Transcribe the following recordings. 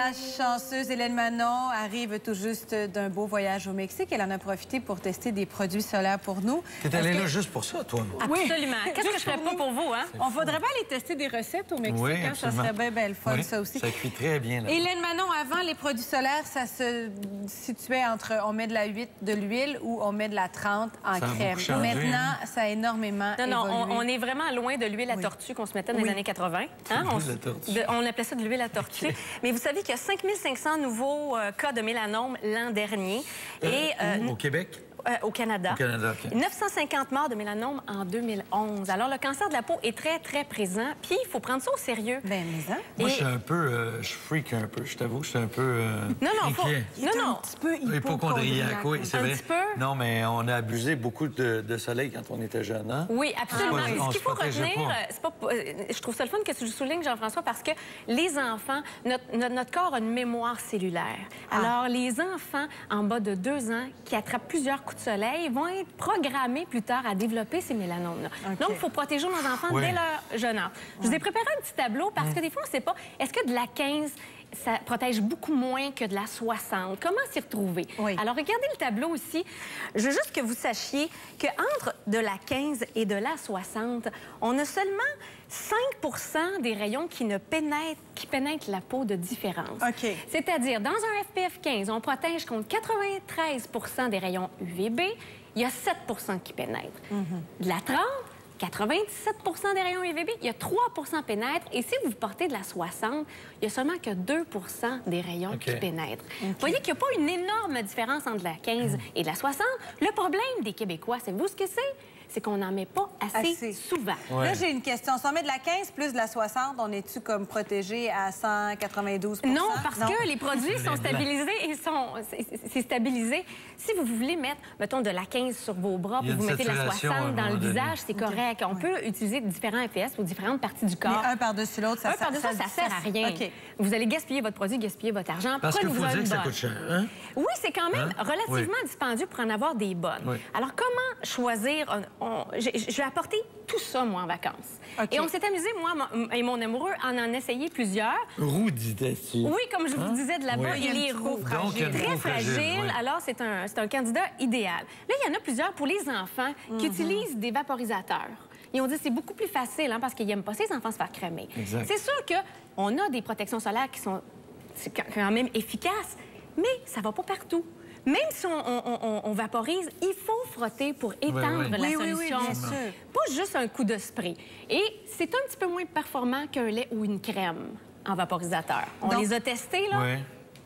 La chanceuse Hélène Manon arrive tout juste d'un beau voyage au Mexique. Elle en a profité pour tester des produits solaires pour nous. T'es allée là juste pour ça, toi? Absolument. Qu'est-ce que je ferais pas pour vous, hein? On voudrait bien aller tester des recettes au Mexique. Oui, hein? Ça serait bien belle fun, ça aussi. Ça cuit très bien. Là. Hélène Manon, avant, les produits solaires, ça se situait entre on met de l'huile ou on met de la 30 en crème. Maintenant, ça a énormément évolué. Non, on est vraiment loin de l'huile à tortue qu'on se mettait dans les années 80. Hein? On appelait ça de l'huile à tortue. Mais vous savez qu'il y a 5500 nouveaux cas de mélanome l'an dernier. Au Québec? Au Canada. Au Canada, OK. 950 morts de mélanome en 2011. Alors, le cancer de la peau est très, très présent. Puis, il faut prendre ça au sérieux. Bien, mais hein? Moi, je suis un peu... je freak un peu. Je t'avoue, je suis un peu... Non, un petit peu hypochondriaque, oui, c'est vrai. Un petit peu? Non, mais on a abusé beaucoup de soleil quand on était jeune, hein? Oui, absolument. Ce qu'il faut retenir, pas... je trouve ça le fun que tu le soulignes, Jean-François, parce que les enfants, notre corps a une mémoire cellulaire. Alors, les enfants en bas de 2 ans qui attrapent plusieurs coups de soleil vont être programmés plus tard à développer ces mélanomes-là. Donc, il faut protéger nos enfants dès leur jeune âge. Je vous ai préparé un petit tableau parce que des fois, on ne sait pas, est-ce que de la 15, ça protège beaucoup moins que de la 60? Comment s'y retrouver? Alors, regardez le tableau ici. Je veux juste que vous sachiez qu'entre de la 15 et de la 60, on a seulement 5 des rayons qui pénètrent la peau de différence. C'est-à-dire, dans un FPF 15, on protège contre 93 des rayons UVB. Il y a 7 qui pénètrent. De la 30, 97 des rayons UVB, il y a 3 pénètrent. Et si vous portez de la 60, il y a seulement que 2 des rayons qui pénètrent. Vous voyez qu'il n'y a pas une énorme différence entre la 15 et la 60. Le problème des Québécois, savez-vous ce que c'est? C'est qu'on n'en met pas assez souvent. Là, j'ai une question. Si on met de la 15 plus de la 60, on est-tu comme protégé à 192 Non, parce que les produits sont stabilisés et c'est stabilisé. Si vous voulez mettre, mettons, de la 15 sur vos bras puis vous mettez de la 60 dans le visage, c'est correct. On peut utiliser différents FPS pour différentes parties du corps. Mais un par-dessus l'autre, ça sert à rien. Vous allez gaspiller votre produit, gaspiller votre argent. Parce qu'il faut dire que ça coûte cher, hein? Oui, c'est quand même relativement dispendieux pour en avoir des bonnes. Alors, comment choisir... Je vais apporter tout ça, moi, en vacances. Et on s'est amusé, moi et mon amoureux, à en essayer plusieurs. Roux, disais-tu? Oui, comme je vous disais de là-bas, il est roux. Très fragile. Alors, c'est un candidat idéal. Là, il y en a plusieurs pour les enfants qui utilisent des vaporisateurs. Ils ont dit que c'est beaucoup plus facile hein, parce qu'ils n'aiment pas ces enfants se faire crémer. C'est sûr qu'on a des protections solaires qui sont quand même efficaces, mais ça ne va pas partout. Même si on vaporise, il faut frotter pour étendre la solution. Pas juste un coup de spray. Et c'est un petit peu moins performant qu'un lait ou une crème en vaporisateur. On les a testés, là.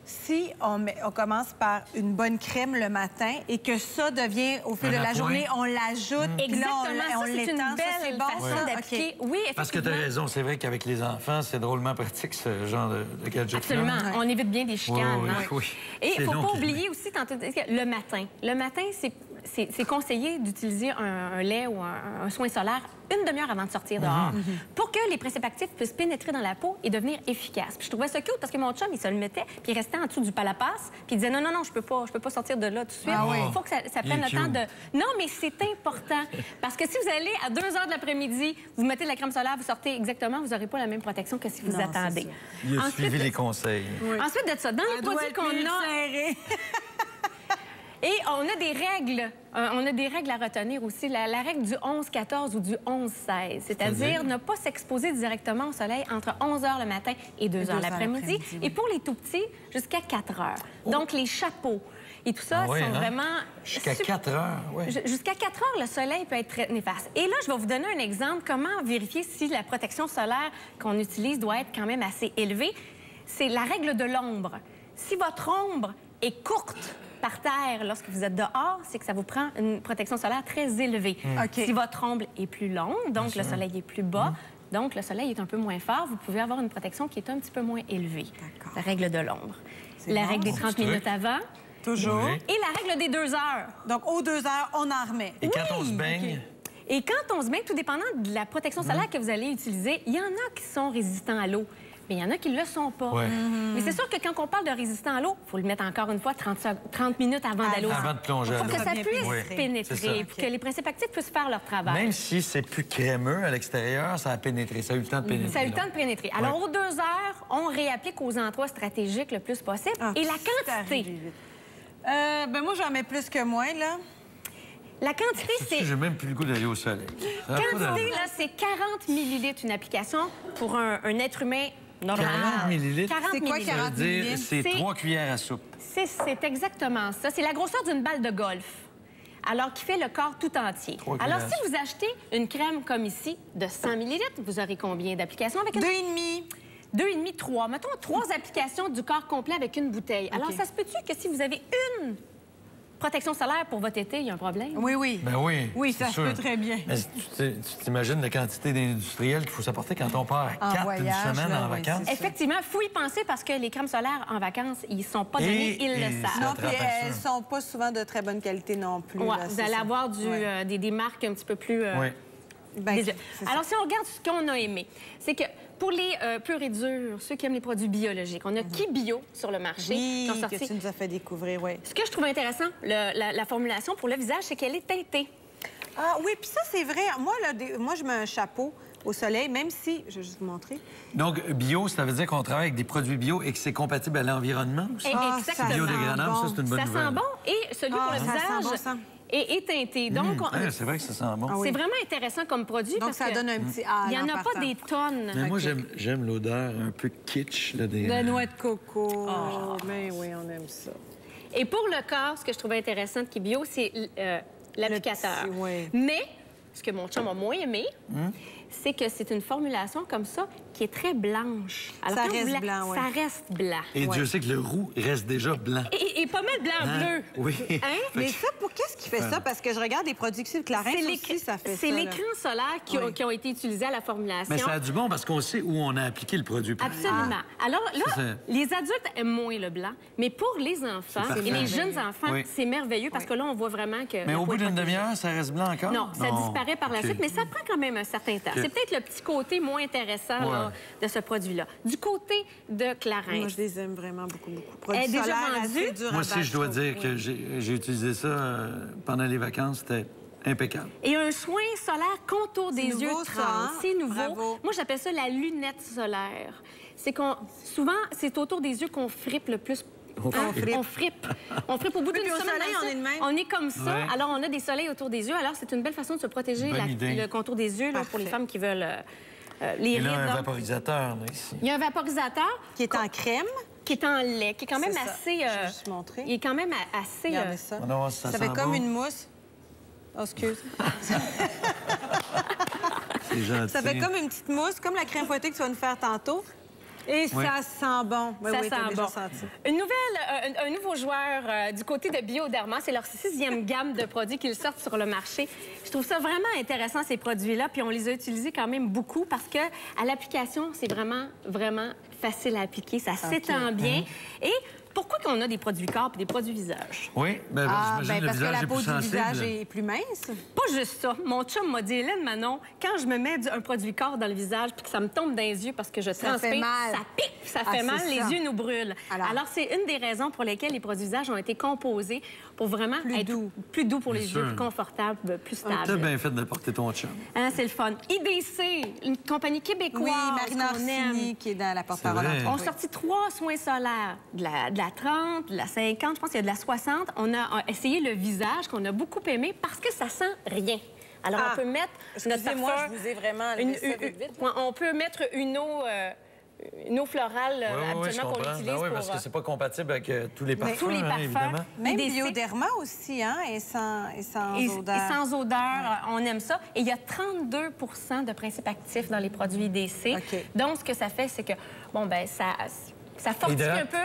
Si on commence par une bonne crème le matin et que ça devient, au fil de la journée, on l'ajoute. Exactement, c'est une belle façon d'appliquer. Oui, effectivement. Parce que tu as raison, c'est vrai qu'avec les enfants, c'est drôlement pratique, ce genre de gadget. Absolument, on évite bien des chicanes. Et il ne faut pas oublier aussi, le matin. Le matin, c'est conseillé d'utiliser un lait ou un soin solaire une demi-heure avant de sortir dehors pour que les principes actifs puissent pénétrer dans la peau et devenir efficaces. Puis je trouvais ça cute parce que mon chum, il se le mettait, puis il restait en dessous du palapasse, puis il disait non, je peux pas sortir de là tout de suite. Il faut que ça prenne le temps de... Non, mais c'est important parce que si vous allez à 2 heures de l'après-midi, vous mettez de la crème solaire, vous sortez exactement, vous n'aurez pas la même protection que si vous attendez. Il a suivi les conseils. Ensuite de ça, dans les produits qu'on a... Et on a des règles à retenir aussi. La règle du 11-14 ou du 11-16, c'est-à-dire ne pas s'exposer directement au soleil entre 11 h le matin et 2 h l'après-midi. Et pour les tout-petits, jusqu'à 4 heures. Donc, les chapeaux et tout ça sont vraiment... Jusqu'à 4 heures, Jusqu'à 4 heures, le soleil peut être très néfaste. Et là, je vais vous donner un exemple. Comment vérifier si la protection solaire qu'on utilise doit être quand même assez élevée? C'est la règle de l'ombre. Si votre ombre est courte par terre lorsque vous êtes dehors, c'est que ça vous prend une protection solaire très élevée. Si votre ombre est plus longue, donc le soleil est plus bas, donc le soleil est un peu moins fort, vous pouvez avoir une protection qui est un petit peu moins élevée. La règle de l'ombre. La règle des 30 minutes avant. Toujours. Et la règle des 2 heures. Donc, aux 2 heures, on en remet. Et quand on se baigne? Et quand on se baigne, tout dépendant de la protection solaire que vous allez utiliser, il y en a qui sont résistants à l'eau. mais il y en a qui ne le sont pas. Mais c'est sûr que quand on parle de résistant à l'eau, il faut le mettre encore une fois 30 minutes avant d'aller au Avant de plonger à l'eau. pour que ça puisse pénétrer, pour que les principes actifs puissent faire leur travail. Même si c'est plus crémeux à l'extérieur, ça a pénétré. Ça a eu le temps de pénétrer. Ça a eu le temps de pénétrer. Alors, aux 2 heures, on réapplique aux endroits stratégiques le plus possible. Et la quantité? Ben moi, j'en mets plus que moins, là. La quantité, c'est... J'ai même plus le goût d'aller au soleil. Quantité, là, c'est 40 millilitres une application pour un être humain normal. 40 millilitres? C'est quoi 40 millilitres? C'est 3 cuillères à soupe. C'est exactement ça. C'est la grosseur d'une balle de golf. Alors, qui fait le corps tout entier. Alors, si vous achetez une crème comme ici de 100 millilitres, vous aurez combien d'applications avec une... 2,5. 2,5, 3. Mettons 3 applications du corps complet avec une bouteille. Alors, ça se peut-tu que si vous avez une protection solaire pour votre été, il y a un problème? Oui, oui. Ben oui. Oui, ça se peut très bien. Mais tu t'imagines la quantité d'industriels qu'il faut s'apporter quand on part à 4 une semaine en vacances? Effectivement, il faut y penser parce que les crèmes solaires en vacances, ils ne sont pas donnés, ils le savent. Non, puis elles sont pas souvent de très bonne qualité non plus. Ouais, vous allez avoir des marques un petit peu plus... Alors, si on regarde ce qu'on a aimé, c'est que pour les purs et durs, ceux qui aiment les produits biologiques, on a Kibio sur le marché. Oui, que tu nous as fait découvrir, oui. Ce que je trouve intéressant, la formulation pour le visage, c'est qu'elle est teintée. Ah oui, puis ça, c'est vrai. Moi, je mets un chapeau au soleil, même si... Je vais juste vous montrer. Donc, bio, ça veut dire qu'on travaille avec des produits bio et que c'est compatible à l'environnement aussi? Exactement. Biodégradable, ça, c'est une bonne nouvelle. Ça sent bon. Et celui pour le visage... est teinté. Donc, c'est vrai que ça sent bon. C'est vraiment intéressant comme produit. Donc, parce ça que donne un petit... il n'y en a pas des tonnes. Mais moi, j'aime l'odeur un peu kitsch. Là, des noix de coco. Mais oui, on aime ça. Et pour le corps, ce que je trouvais intéressant de Kibio, c'est l'applicateur. Mais, ce que mon chum a moins aimé, c'est que c'est une formulation comme ça qui est très blanche. Alors, ça reste blanc, oui. Ça reste blanc. Et Dieu sait que le roux reste déjà blanc. Et pas mal blanc-bleu. Oui. Hein? Mais ça, pour qu'est-ce qui fait ça? Parce que je regarde des produits de Clarins aussi, ça fait ça. C'est l'écran solaire qui ont été utilisés à la formulation. Mais ça a du bon parce qu'on sait où on a appliqué le produit. Absolument. Alors là, les adultes aiment moins le blanc, mais pour les enfants et les jeunes enfants, c'est merveilleux parce que là, on voit vraiment que... Mais au bout d'une demi-heure, ça reste blanc encore? Non, ça disparaît par la suite, mais ça prend quand même un certain temps. C'est peut-être le petit côté moins intéressant là, de ce produit-là. Du côté de Clarins. Moi, je les aime vraiment beaucoup, beaucoup. Produits déjà vendus. Moi aussi, je dois dire que j'ai utilisé ça pendant les vacances. C'était impeccable. Et un soin solaire contour des yeux 30. C'est nouveau. Bravo. Moi, j'appelle ça la lunette solaire. C'est souvent, c'est autour des yeux qu'on frippe le plus. On frippe. On frippe au bout d'une semaine. On est comme ça. Ouais. Alors, on a des soleils autour des yeux. Alors, c'est une belle façon de se protéger le contour des yeux là, pour les femmes qui veulent les rides. Il y a un vaporisateur, là, ici. Il y a un vaporisateur. Qui est en crème. Qui est en lait, qui est quand même assez... Je vais juste montrer. Il est quand même assez... Regardez ça. Ça fait comme une mousse. Oh, excuse. C'est gentil. Ça fait comme une petite mousse, comme la crème fouettée que tu vas nous faire tantôt. Et ça sent bon. Oui, ça sent bon. Un nouveau joueur du côté de Bioderma, c'est leur 6e gamme de produits qu'ils sortent sur le marché. Je trouve ça vraiment intéressant, ces produits-là, puis on les a utilisés quand même beaucoup parce que à l'application, c'est vraiment, vraiment facile à appliquer. Ça s'étend bien. Et pourquoi qu'on a des produits corps et des produits visage? Oui, parce que la peau du visage est plus mince. Pas juste ça. Mon chum m'a dit, Hélène Manon, quand je me mets un produit corps dans le visage puis que ça me tombe dans les yeux parce que je transpire, ça pique, ça fait mal, les yeux nous brûlent. Alors c'est une des raisons pour lesquelles les produits visage ont été composés pour vraiment être plus doux pour les yeux, plus confortables, plus stables. T'as bien fait de porter ton chum. Hein, c'est le fun. IDC, une compagnie québécoise. Oui, Marina Orsini, qui est dans la porte-parole. On a sorti 3 soins solaires, de la 30, de la 50, je pense qu'il y a de la 60. On a essayé le visage, qu'on a beaucoup aimé, parce que ça sent rien. Alors, on peut mettre notre parfum... Moi, je vous ai vraiment enlevé ça vite. On peut mettre une eau florale, habituellement, qu'on utilise pour... parce que c'est pas compatible avec tous les parfums, tous les parfums, évidemment. Même Bioderma aussi, hein, et sans odeur. Et sans odeur, on aime ça. Et il y a 32 de principes actifs dans les produits IDC. Donc, ce que ça fait, c'est que, bon, ben ça fortifie un peu,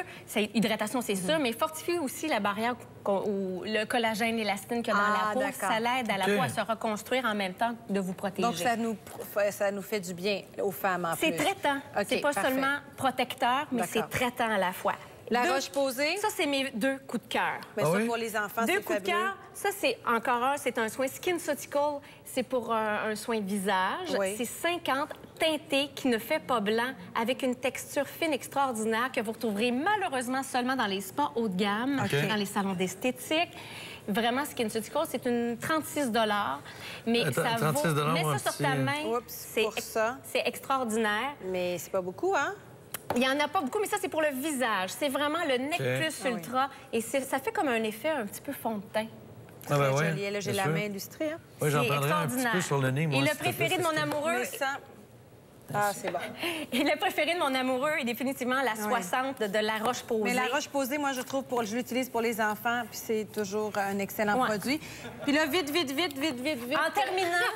hydratation c'est sûr, mais fortifie aussi la barrière ou le collagène, l'élastine qu'il y a dans la peau. Ça l'aide à la peau à se reconstruire en même temps que de vous protéger. Donc, ça nous fait du bien aux femmes en plus. C'est traitant. C'est pas seulement protecteur, mais c'est traitant à la fois. La roche posée. Ça, c'est mes 2 coups de cœur. Mais ça, pour les enfants, c'est fabuleux. 2 coups de cœur, ça, c'est encore c'est un soin SkinCeutical. C'est pour un soin visage. Oui. C'est 50 teinté qui ne fait pas blanc, avec une texture fine extraordinaire que vous retrouverez malheureusement seulement dans les spas haut de gamme, dans les salons d'esthétique. Vraiment, SkinCeutical, c'est une 36 $. Mais ça 36 vaut... Mets ça sur ta main. C'est extraordinaire. Mais c'est pas beaucoup, hein? Il n'y en a pas beaucoup, mais ça, c'est pour le visage. C'est vraiment le Nec Plus Ultra. Et ça fait comme un effet un petit peu fond de teint. Ah ben ouais, joli. Là, j'ai la main illustrée. Hein? Oui, j'en prendrais un petit peu sur le nez, moi. Et le préféré de mon amoureux... Ah, c'est bon. Et le préféré de mon amoureux est définitivement la 60 de La Roche-Posay. Mais La Roche-Posay, moi, je trouve, je l'utilise pour les enfants, puis c'est toujours un excellent produit. Puis là, vite. En terminant,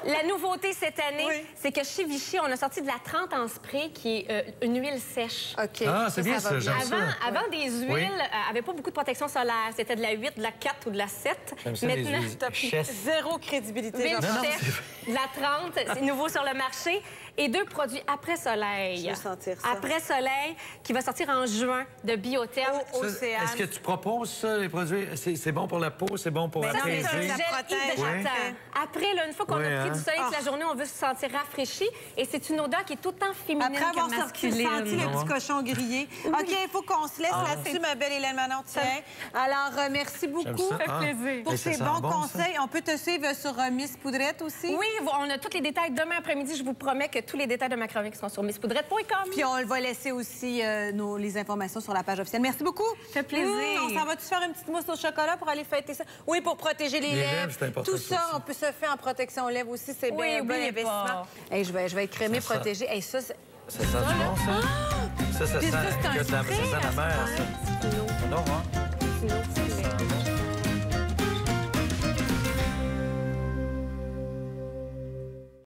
la nouveauté cette année, c'est que chez Vichy, on a sorti de la 30 en spray, qui est une huile sèche. OK. Ah, c'est bien ça, j'aime ça. Avant, des huiles n'avaient pas beaucoup de protection solaire. C'était de la 8, de la 4 ou de la 7. Maintenant, zéro crédibilité. Huile sèche, de la 30, c'est nouveau sur le marché. Et 2 produits après soleil. Je veux sentir ça. Après soleil, qui va sortir en juin de Biotherm Océane. Est-ce que tu proposes ça, les produits? C'est bon pour la peau, c'est bon pour ça, apaiser? c'est un gel hydratant. Après, là, une fois qu'on a pris du soleil toute la journée, on veut se sentir rafraîchi. Et c'est une odeur qui est tout le temps féminine après avoir que masculine. senti le petit cochon grillé. OK, il faut qu'on se laisse là-dessus, ma belle Hélène Manon. Tiens. Alors, merci beaucoup. Ça fait plaisir. Pour ces bons conseils. On peut te suivre sur Miss Poudrette aussi? Oui, on a tous les détails. Demain après-midi, je vous promets que tous les détails de ma chronique sont sur misspoudrette.com. Puis on va laisser aussi les informations sur la page officielle. Merci beaucoup. Ça fait plaisir. On s'en va-tu faire une petite mousse au chocolat pour aller fêter ça? Oui, pour protéger les lèvres. C'est important. Tout ça, on peut se faire en protection aux lèvres aussi. C'est bien un bon investissement. Hey, je vais être crémée, protégée. Hey, ça, ça sent du bon, ça? Ça sent que ça sent la mer, ça. Non, hein?